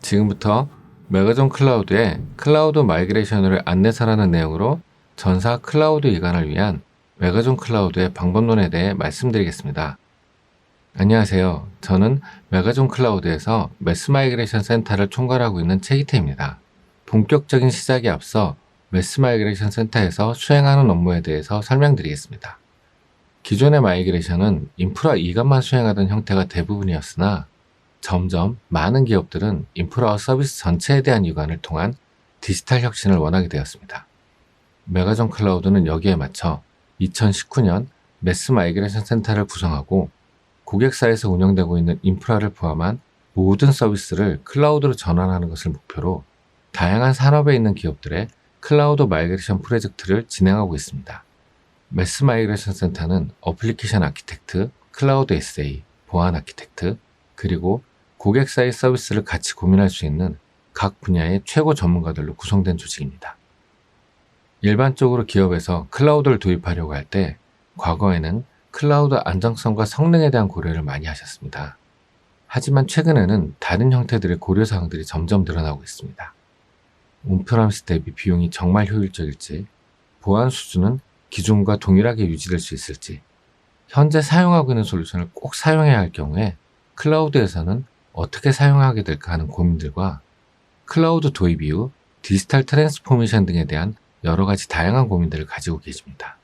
지금부터 메가존 클라우드의 클라우드 마이그레이션을 안내사라는 내용으로 전사 클라우드 이관을 위한 메가존 클라우드의 방법론에 대해 말씀드리겠습니다. 안녕하세요. 저는 메가존 클라우드에서 매스 마이그레이션 센터를 총괄하고 있는 최기태입니다. 본격적인 시작에 앞서 매스 마이그레이션 센터에서 수행하는 업무에 대해서 설명드리겠습니다. 기존의 마이그레이션은 인프라 이관만 수행하던 형태가 대부분이었으나 점점 많은 기업들은 인프라와 서비스 전체에 대한 이관을 통한 디지털 혁신을 원하게 되었습니다. 메가존 클라우드는 여기에 맞춰 2019년 매스 마이그레이션 센터를 구성하고 고객사에서 운영되고 있는 인프라를 포함한 모든 서비스를 클라우드로 전환하는 것을 목표로 다양한 산업에 있는 기업들의 클라우드 마이그레이션 프로젝트를 진행하고 있습니다. 매스 마이그레이션 센터는 어플리케이션 아키텍트, 클라우드 SA, 보안 아키텍트, 그리고 고객사의 서비스를 같이 고민할 수 있는 각 분야의 최고 전문가들로 구성된 조직입니다. 일반적으로 기업에서 클라우드를 도입하려고 할 때 과거에는 클라우드 안정성과 성능에 대한 고려를 많이 하셨습니다. 하지만 최근에는 다른 형태들의 고려사항들이 점점 늘어나고 있습니다. 온프라미스 대비 비용이 정말 효율적일지, 보안 수준은 기존과 동일하게 유지될 수 있을지, 현재 사용하고 있는 솔루션을 꼭 사용해야 할 경우에 클라우드에서는 어떻게 사용하게 될까 하는 고민들과 클라우드 도입 이후 디지털 트랜스포메이션 등에 대한 여러 가지 다양한 고민들을 가지고 계십니다.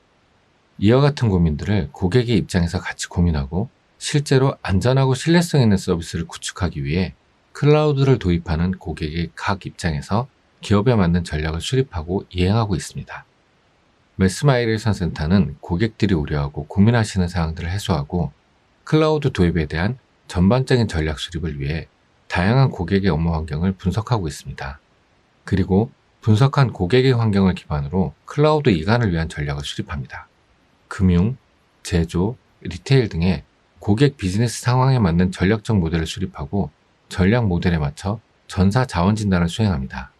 이와 같은 고민들을 고객의 입장에서 같이 고민하고 실제로 안전하고 신뢰성 있는 서비스를 구축하기 위해 클라우드를 도입하는 고객의 각 입장에서 기업에 맞는 전략을 수립하고 이행하고 있습니다. 매스 마이그레이션 센터는 고객들이 우려하고 고민하시는 사항들을 해소하고 클라우드 도입에 대한 전반적인 전략 수립을 위해 다양한 고객의 업무 환경을 분석하고 있습니다. 그리고 분석한 고객의 환경을 기반으로 클라우드 이관을 위한 전략을 수립합니다. 금융, 제조, 리테일 등의 고객 비즈니스 상황에 맞는 전략적 모델을 수립하고 전략 모델에 맞춰 전사 자원 진단을 수행합니다.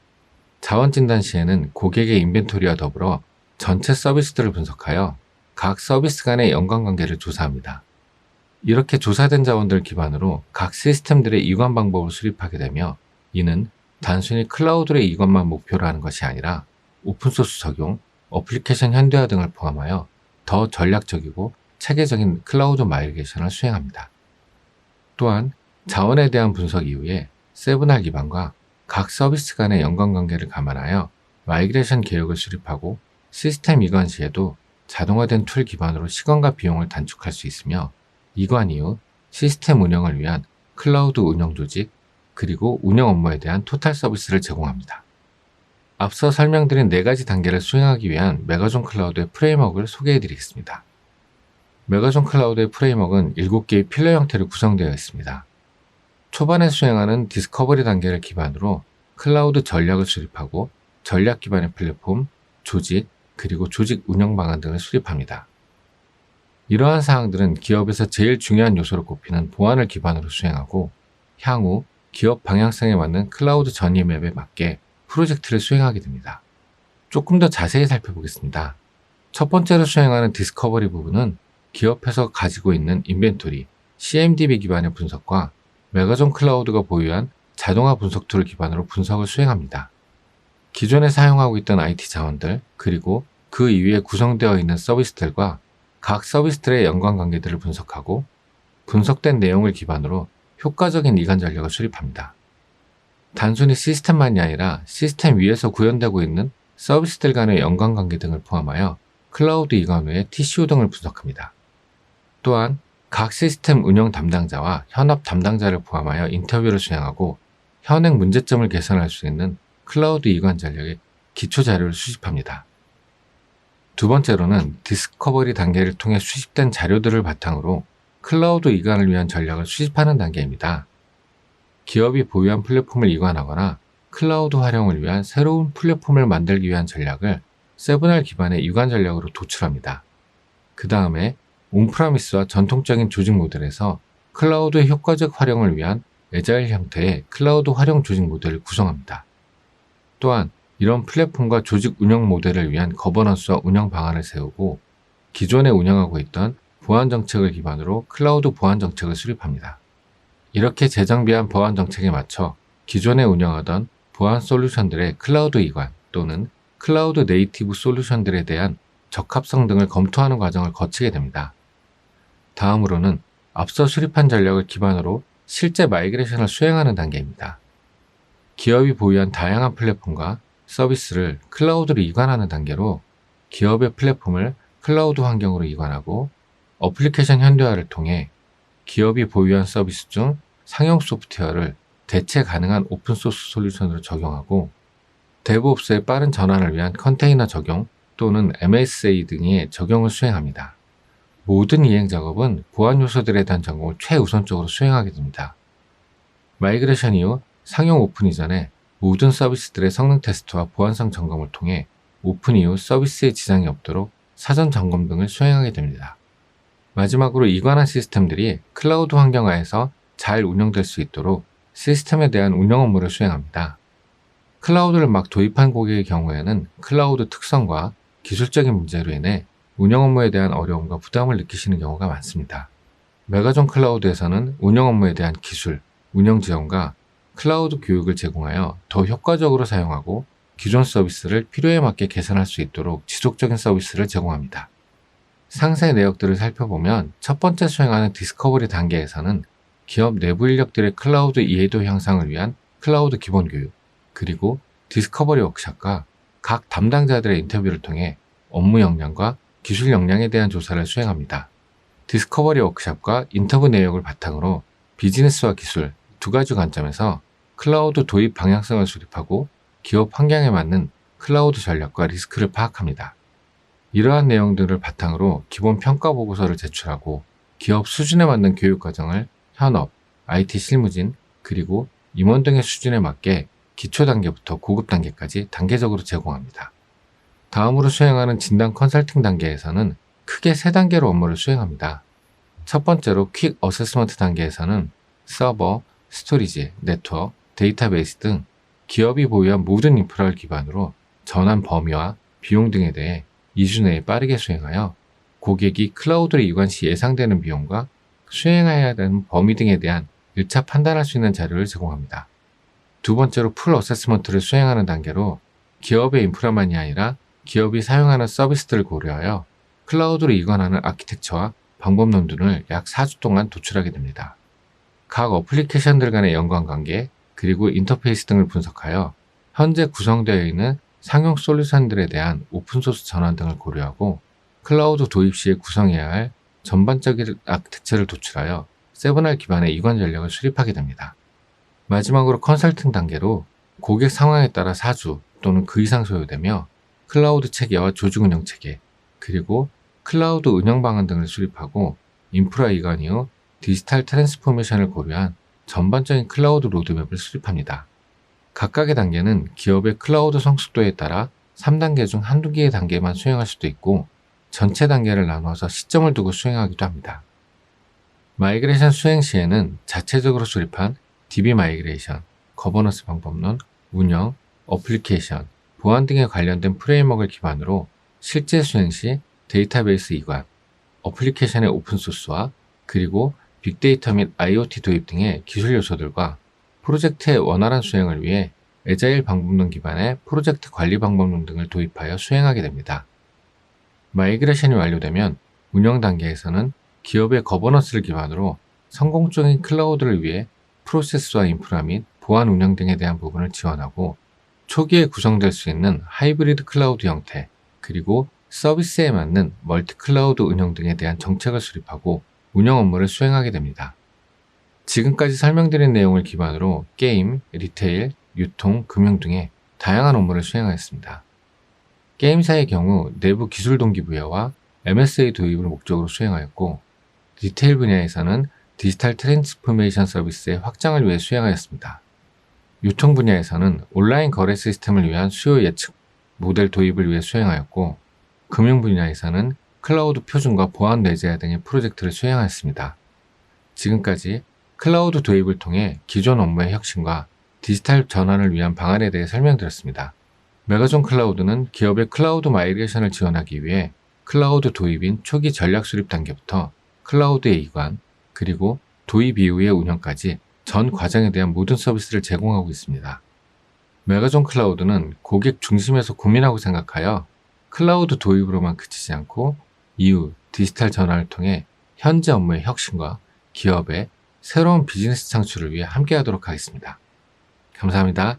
자원 진단 시에는 고객의 인벤토리와 더불어 전체 서비스들을 분석하여 각 서비스 간의 연관관계를 조사합니다. 이렇게 조사된 자원들을 기반으로 각 시스템들의 이관 방법을 수립하게 되며 이는 단순히 클라우드의 이관만 목표로 하는 것이 아니라 오픈소스 적용, 어플리케이션 현대화 등을 포함하여 더 전략적이고 체계적인 클라우드 마이그레이션을 수행합니다. 또한 자원에 대한 분석 이후에 세브날 기반과 각 서비스 간의 연관관계를 감안하여 마이그레이션 계획을 수립하고 시스템 이관 시에도 자동화된 툴 기반으로 시간과 비용을 단축할 수 있으며 이관 이후 시스템 운영을 위한 클라우드 운영 조직, 그리고 운영 업무에 대한 토탈 서비스를 제공합니다. 앞서 설명드린 4가지 단계를 수행하기 위한 메가존 클라우드의 프레임워크를 소개해 드리겠습니다. 메가존 클라우드의 프레임워크는 7개의 필러 형태로 구성되어 있습니다. 초반에 수행하는 디스커버리 단계를 기반으로 클라우드 전략을 수립하고 전략 기반의 플랫폼, 조직, 그리고 조직 운영 방안 등을 수립합니다. 이러한 사항들은 기업에서 제일 중요한 요소로 꼽히는 보안을 기반으로 수행하고 향후 기업 방향성에 맞는 클라우드 전이 맵에 맞게 프로젝트를 수행하게 됩니다. 조금 더 자세히 살펴보겠습니다. 첫 번째로 수행하는 디스커버리 부분은 기업에서 가지고 있는 인벤토리, CMDB 기반의 분석과 메가존 클라우드가 보유한 자동화 분석 툴을 기반으로 분석을 수행합니다. 기존에 사용하고 있던 IT 자원들, 그리고 그 이후에 구성되어 있는 서비스들과 각 서비스들의 연관관계들을 분석하고 분석된 내용을 기반으로 효과적인 이관 전략을 수립합니다. 단순히 시스템만이 아니라 시스템 위에서 구현되고 있는 서비스들 간의 연관관계 등을 포함하여 클라우드 이관 후에 TCO 등을 분석합니다. 또한 각 시스템 운영 담당자와 현업 담당자를 포함하여 인터뷰를 수행하고 현행 문제점을 개선할 수 있는 클라우드 이관 전략의 기초 자료를 수집합니다. 두 번째로는 디스커버리 단계를 통해 수집된 자료들을 바탕으로 클라우드 이관을 위한 전략을 수집하는 단계입니다. 기업이 보유한 플랫폼을 이관하거나 클라우드 활용을 위한 새로운 플랫폼을 만들기 위한 전략을 세브날 기반의 이관 전략으로 도출합니다. 그 다음에 온프라미스와 전통적인 조직 모델에서 클라우드의 효과적 활용을 위한 애자일 형태의 클라우드 활용 조직 모델을 구성합니다. 또한 이런 플랫폼과 조직 운영 모델을 위한 거버넌스와 운영 방안을 세우고 기존에 운영하고 있던 보안 정책을 기반으로 클라우드 보안 정책을 수립합니다. 이렇게 재정비한 보안 정책에 맞춰 기존에 운영하던 보안 솔루션들의 클라우드 이관 또는 클라우드 네이티브 솔루션들에 대한 적합성 등을 검토하는 과정을 거치게 됩니다. 다음으로는 앞서 수립한 전략을 기반으로 실제 마이그레이션을 수행하는 단계입니다. 기업이 보유한 다양한 플랫폼과 서비스를 클라우드로 이관하는 단계로 기업의 플랫폼을 클라우드 환경으로 이관하고 어플리케이션 현대화를 통해 기업이 보유한 서비스 중 상용 소프트웨어를 대체 가능한 오픈소스 솔루션으로 적용하고 데브옵스의 빠른 전환을 위한 컨테이너 적용 또는 MSA 등의 적용을 수행합니다. 모든 이행 작업은 보안 요소들에 대한 점검을 최우선적으로 수행하게 됩니다. 마이그레이션 이후 상용 오픈 이전에 모든 서비스들의 성능 테스트와 보안성 점검을 통해 오픈 이후 서비스에 지장이 없도록 사전 점검 등을 수행하게 됩니다. 마지막으로 이관한 시스템들이 클라우드 환경 하에서 잘 운영될 수 있도록 시스템에 대한 운영 업무를 수행합니다. 클라우드를 막 도입한 고객의 경우에는 클라우드 특성과 기술적인 문제로 인해 운영 업무에 대한 어려움과 부담을 느끼시는 경우가 많습니다. 메가존 클라우드에서는 운영 업무에 대한 기술, 운영 지원과 클라우드 교육을 제공하여 더 효과적으로 사용하고 기존 서비스를 필요에 맞게 개선할 수 있도록 지속적인 서비스를 제공합니다. 상세 내역들을 살펴보면 첫 번째 수행하는 디스커버리 단계에서는 기업 내부 인력들의 클라우드 이해도 향상을 위한 클라우드 기본 교육, 그리고 디스커버리 워크숍과 각 담당자들의 인터뷰를 통해 업무 역량과 기술 역량에 대한 조사를 수행합니다. 디스커버리 워크숍과 인터뷰 내역을 바탕으로 비즈니스와 기술 두 가지 관점에서 클라우드 도입 방향성을 수립하고 기업 환경에 맞는 클라우드 전략과 리스크를 파악합니다. 이러한 내용들을 바탕으로 기본 평가 보고서를 제출하고 기업 수준에 맞는 교육 과정을 현업, IT 실무진, 그리고 임원 등의 수준에 맞게 기초 단계부터 고급 단계까지 단계적으로 제공합니다. 다음으로 수행하는 진단 컨설팅 단계에서는 크게 3단계로 업무를 수행합니다. 첫 번째로 퀵 어세스먼트 단계에서는 서버, 스토리지, 네트워크, 데이터베이스 등 기업이 보유한 모든 인프라를 기반으로 전환 범위와 비용 등에 대해 2주 내에 빠르게 수행하여 고객이 클라우드로 이관 시 예상되는 비용과 수행해야 하는 범위 등에 대한 1차 판단할 수 있는 자료를 제공합니다. 두 번째로 풀 어세스먼트를 수행하는 단계로 기업의 인프라만이 아니라 기업이 사용하는 서비스들을 고려하여 클라우드로 이관하는 아키텍처와 방법론 등을 약 4주 동안 도출하게 됩니다. 각 어플리케이션들 간의 연관관계, 그리고 인터페이스 등을 분석하여 현재 구성되어 있는 상용 솔루션들에 대한 오픈소스 전환 등을 고려하고 클라우드 도입 시에 구성해야 할 전반적인 아키텍처를 도출하여 7R 기반의 이관 전략을 수립하게 됩니다. 마지막으로 컨설팅 단계로 고객 상황에 따라 4주 또는 그 이상 소요되며 클라우드 체계와 조직 운영 체계, 그리고 클라우드 운영 방안 등을 수립하고 인프라 이관 이후 디지털 트랜스포메이션을 고려한 전반적인 클라우드 로드맵을 수립합니다. 각각의 단계는 기업의 클라우드 성숙도에 따라 3단계 중 한두 개의 단계만 수행할 수도 있고 전체 단계를 나누어서 시점을 두고 수행하기도 합니다. 마이그레이션 수행 시에는 자체적으로 수립한 DB 마이그레이션, 거버넌스 방법론, 운영, 어플리케이션, 보안 등에 관련된 프레임워크를 기반으로 실제 수행 시 데이터베이스 이관, 어플리케이션의 오픈소스와 그리고 빅데이터 및 IoT 도입 등의 기술 요소들과 프로젝트의 원활한 수행을 위해 애자일 방법론 기반의 프로젝트 관리 방법론 등을 도입하여 수행하게 됩니다. 마이그레이션이 완료되면 운영 단계에서는 기업의 거버넌스를 기반으로 성공적인 클라우드를 위해 프로세스와 인프라 및 보안 운영 등에 대한 부분을 지원하고 초기에 구성될 수 있는 하이브리드 클라우드 형태, 그리고 서비스에 맞는 멀티 클라우드 운영 등에 대한 정책을 수립하고 운영 업무를 수행하게 됩니다. 지금까지 설명드린 내용을 기반으로 게임, 리테일, 유통, 금융 등의 다양한 업무를 수행하였습니다. 게임사의 경우 내부 기술 동기부여와 MSA 도입을 목적으로 수행하였고, 리테일 분야에서는 디지털 트랜스포메이션 서비스의 확장을 위해 수행하였습니다. 유통 분야에서는 온라인 거래 시스템을 위한 수요 예측 모델 도입을 위해 수행하였고, 금융 분야에서는 클라우드 표준과 보안 내재화 등의 프로젝트를 수행하였습니다. 지금까지 클라우드 도입을 통해 기존 업무의 혁신과 디지털 전환을 위한 방안에 대해 설명드렸습니다. 메가존 클라우드는 기업의 클라우드 마이그레이션을 지원하기 위해 클라우드 도입인 초기 전략 수립 단계부터 클라우드의 이관, 그리고 도입 이후의 운영까지 전 과정에 대한 모든 서비스를 제공하고 있습니다. 메가존 클라우드는 고객 중심에서 고민하고 생각하여 클라우드 도입으로만 그치지 않고 이후 디지털 전환을 통해 현재 업무의 혁신과 기업의 새로운 비즈니스 창출을 위해 함께하도록 하겠습니다. 감사합니다.